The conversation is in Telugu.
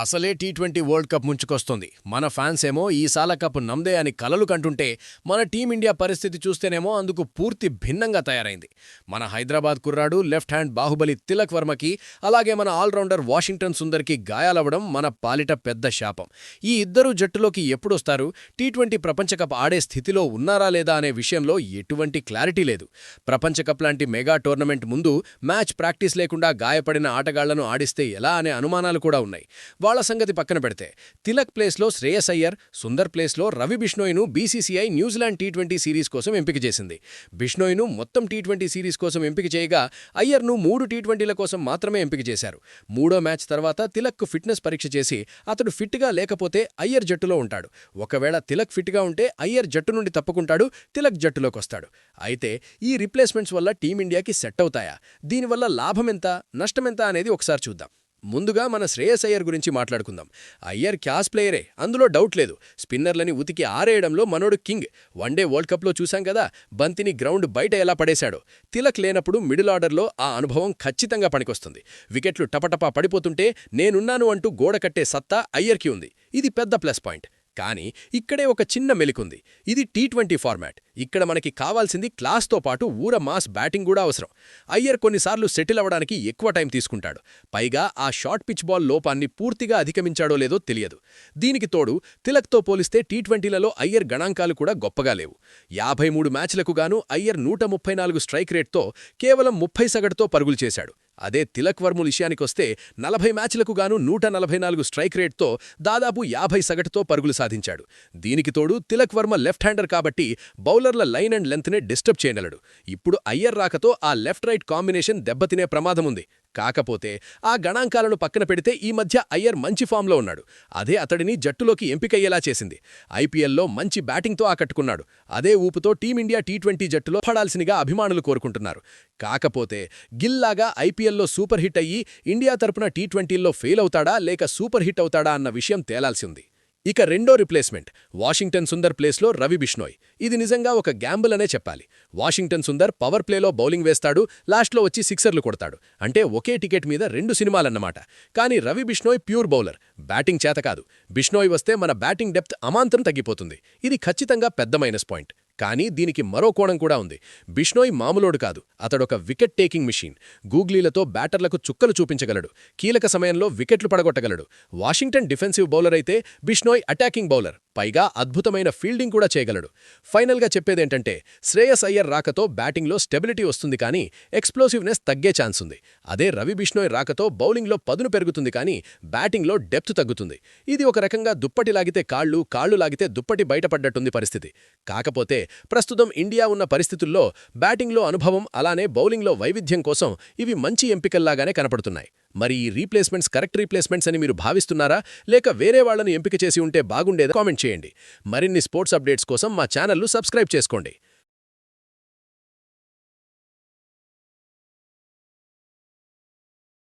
అసలే టీ20 వరల్డ్ కప్ ముంచుకొస్తోంది. మన ఫ్యాన్స్ ఏమో ఈసాల కప్ నమ్దే అని కలలు కంటుంటే, మన టీమిండియా పరిస్థితి చూస్తేనేమో అందుకు పూర్తి భిన్నంగా తయారైంది. మన హైదరాబాద్ కుర్రాడు లెఫ్ట్ హ్యాండ్ బాహుబలి తిలక్ వర్మకి, అలాగే మన ఆల్రౌండర్ వాషింగ్టన్ సుందర్కి గాయాలవ్వడం మన పాలిట పెద్ద శాపం. ఈ ఇద్దరు జట్టులోకి ఎప్పుడొస్తారు, టీ20 ప్రపంచకప్ ఆడే స్థితిలో ఉన్నారా లేదా అనే విషయంలో ఎటువంటి క్లారిటీ లేదు. ప్రపంచకప్ లాంటి మెగా టోర్నమెంట్ ముందు మ్యాచ్ ప్రాక్టీస్ లేకుండా గాయపడిన ఆటగాళ్లను ఆడిస్తే ఎలా అనే అనుమానాలు కూడా ఉన్నాయి. వాళ్ల సంగతి పక్కన పెడితే, తిలక్ ప్లేస్లో శ్రేయస్ అయ్యర్, సుందర్ ప్లేస్లో రవి బిష్నోయ్ను బీసీసీఐ న్యూజిలాండ్ టీ20 సిరీస్ కోసం ఎంపిక చేసింది. బిష్నోయ్ను మొత్తం టీ20 సిరీస్ కోసం ఎంపిక చేయగా, అయ్యర్ను 3 టీ20ల కోసం మాత్రమే ఎంపిక చేశారు. మూడో మ్యాచ్ తర్వాత తిలక్కు ఫిట్నెస్ పరీక్ష చేసి, అతడు ఫిట్గా లేకపోతే అయ్యర్ జట్టులో ఉంటాడు. ఒకవేళ తిలక్ ఫిట్గా ఉంటే అయ్యర్ జట్టు నుండి తప్పుకుంటాడు, తిలక్ జట్టులోకొస్తాడు. అయితే ఈ రిప్లేస్మెంట్స్ వల్ల టీమిండియాకి సెట్ అవుతాయా? దీనివల్ల లాభమెంత, నష్టమెంత అనేది ఒకసారి చూద్దాం. ముందుగా మన శ్రేయస్ అయ్యర్ గురించి మాట్లాడుకుందాం. అయ్యర్ క్లాస్ ప్లేయరే, అందులో డౌట్ లేదు. స్పిన్నర్లని ఉతికి ఆరేయడంలో మనోడు కింగ్. వన్డే వరల్డ్ కప్లో చూశాం కదా, బంతిని గ్రౌండ్ బయట ఎలా పడేశాడో. తిలక్ లేనప్పుడు మిడిల్ ఆర్డర్లో ఆ అనుభవం ఖచ్చితంగా పనికొస్తుంది. వికెట్లు టపటపా పడిపోతుంటే నేనున్నాను అంటూ గోడ కట్టే సత్తా అయ్యర్కి ఉంది. ఇది పెద్ద ప్లస్ పాయింట్. కానీ ఇక్కడే ఒక చిన్న మెలికుంది. ఇది టీ20 ఫార్మాట్. ఇక్కడ మనకి కావాల్సింది క్లాస్తో పాటు ఊర మాస్ బ్యాటింగ్ కూడా అవసరం. అయ్యర్ కొన్నిసార్లు సెటిల్ అవ్వడానికి ఎక్కువ టైం తీసుకుంటాడు. పైగా ఆ షార్ట్ పిచ్ బాల్ లోపాన్ని పూర్తిగా అధిగమించాడో లేదో తెలియదు. దీనికి తోడు తిలక్తో పోలిస్తే టీ20లలో అయ్యర్ గణాంకాలు కూడా గొప్పగా లేవు. 53 మ్యాచ్లకు గాను అయ్యర్ 134 స్ట్రైక్ రేట్తో కేవలం 30 సగటుతో పరుగులు చేశాడు. అదే తిలక్ వర్మ విషయానికొస్తే 40 మ్యాచ్లకు గాను 144 స్ట్రైక్ రేట్తో దాదాపు 50 సగటుతో పరుగులు సాధించాడు. దీనికి తోడు తిలక్ వర్మ లెఫ్ట్ హ్యాండర్ కాబట్టి బౌలర్ల లైన్ అండ్ లెంత్నే డిస్టర్బ్ చేయగలడు. ఇప్పుడు అయ్యర్ రాకతో ఆ లెఫ్ట్ రైట్ కాంబినేషన్ దెబ్బతినే ప్రమాదముంది. కాకపోతే ఆ గణాంకాలను పక్కన పెడితే ఈ మధ్య అయ్యర్ మంచి ఫామ్లో ఉన్నాడు. అదే అతడిని జట్టులోకి ఎంపికయ్యేలా చేసింది. ఐపీఎల్లో మంచి బ్యాటింగ్తో ఆకట్టుకున్నాడు. అదే ఊపుతో టీమిండియా టీ20 జట్టులో పడాల్సినగా అభిమానులు కోరుకుంటున్నారు. కాకపోతే గిల్లాగా ఐపీఎల్లో సూపర్ హిట్ అయ్యి ఇండియా తరపున టీ20ల్లో ఫెయిల్ అవుతాడా లేక సూపర్ హిట్ అవుతాడా అన్న విషయం తేలాల్సి ఉంది. ఇక రెండో రిప్లేస్మెంట్ వాషింగ్టన్ సుందర్ ప్లేస్లో రవి బిష్నోయ్. ఇది నిజంగా ఒక గ్యాంబుల్ అనే చెప్పాలి. వాషింగ్టన్ సుందర్ పవర్ ప్లేలో బౌలింగ్ వేస్తాడు, లాస్ట్లో వచ్చి సిక్సర్లు కొడతాడు. అంటే ఒకే టికెట్ మీద 2 సినిమాలన్నమాట. కానీ Ravi Bishnoi pure bowler, batting చేత కాదు. బిష్నోయ్ వస్తే మన బ్యాటింగ్ డెప్త్ అమాంతం తగ్గిపోతుంది. ఇది ఖచ్చితంగా పెద్ద మైనస్ పాయింట్. కానీ దీనికి మరో కోణం కూడా ఉంది. బిష్నోయ్ మామూలోడు కాదు, అతడొక వికెట్ టేకింగ్ మిషన్. గూగ్లీలతో బ్యాటర్లకు చుక్కలు చూపించగలడు. కీలక సమయంలో వికెట్లు పడగొట్టగలడు. వాషింగ్టన్ డిఫెన్సివ్ బౌలర్ అయితే బిష్నోయ్ అటాకింగ్ బౌలర్. పైగా అద్భుతమైన ఫీల్డింగ్ కూడా చేయగలడు. ఫైనల్గా చెప్పేదేంటంటే, శ్రేయస్ అయ్యర్ రాకతో బ్యాటింగ్లో స్టెబిలిటీ వస్తుంది కానీ ఎక్స్ప్లోసివ్నెస్ తగ్గే ఛాన్స్ ఉంది. అదే రవి బిష్నోయ్ రాకతో బౌలింగ్లో పదును పెరుగుతుంది కానీ బ్యాటింగ్లో డెప్త్ తగ్గుతుంది. ఇది ఒక రకంగా దుప్పటి లాగితే కాళ్ళు, కాళ్ళు లాగితే దుప్పటి బయటపడ్డట్టుంది పరిస్థితి. కాకపోతే ప్రస్తుతం ఇండియా ఉన్న పరిస్థితుల్లో బ్యాటింగ్లో అనుభవం అలానే బౌలింగ్లో వైవిధ్యం కోసం ఇవి మంచి ఎంపికల్లాగానే కనపడుతున్నాయి. మరి ఈ రీప్లేస్మెంట్స్ కరెక్ట్ రీప్లేస్మెంట్స్ అని మీరు భావిస్తున్నారా, లేక వేరే వాళ్లను ఎంపిక చేసి ఉంటే బాగుండేదా? కామెంట్ చేయండి. మరిన్ని స్పోర్ట్స్ అప్డేట్స్ కోసం మా ఛానల్ను సబ్స్క్రైబ్ చేసుకోండి.